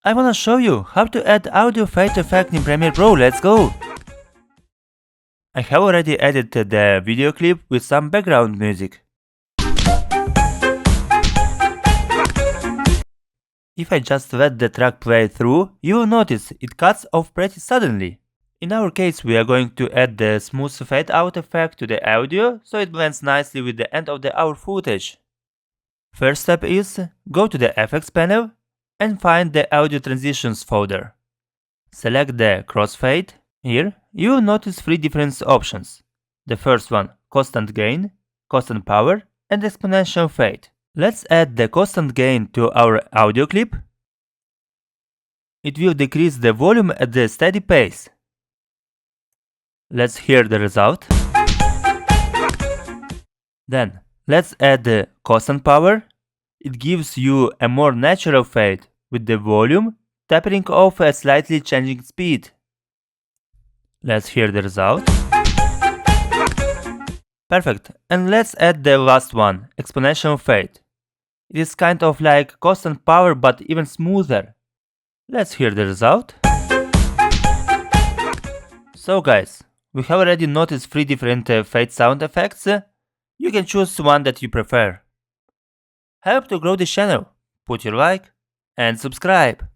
I wanna show you how to add audio fade effect in Premiere Pro, let's go! I have already edited the video clip with some background music. If I just let the track play through, you will notice it cuts off pretty suddenly. In our case, we are going to add the smooth fade out effect to the audio, so it blends nicely with the end of our footage. First step is, go to the effects panel and find the audio transitions folder. Select the crossfade. Here, you will notice three different options. The first one, constant gain, constant power, and exponential fade. Let's add the constant gain to our audio clip. It will decrease the volume at a steady pace. Let's hear the result. Then, let's add the constant power. It gives you a more natural fade with the volume tapering off at slightly changing speed. Let's hear the result. Perfect, and let's add the last one, exponential fade. It is kind of like constant power but even smoother. Let's hear the result. So guys, we have already noticed three different fade sound effects. You can choose one that you prefer. Help to grow this channel, put your like and subscribe.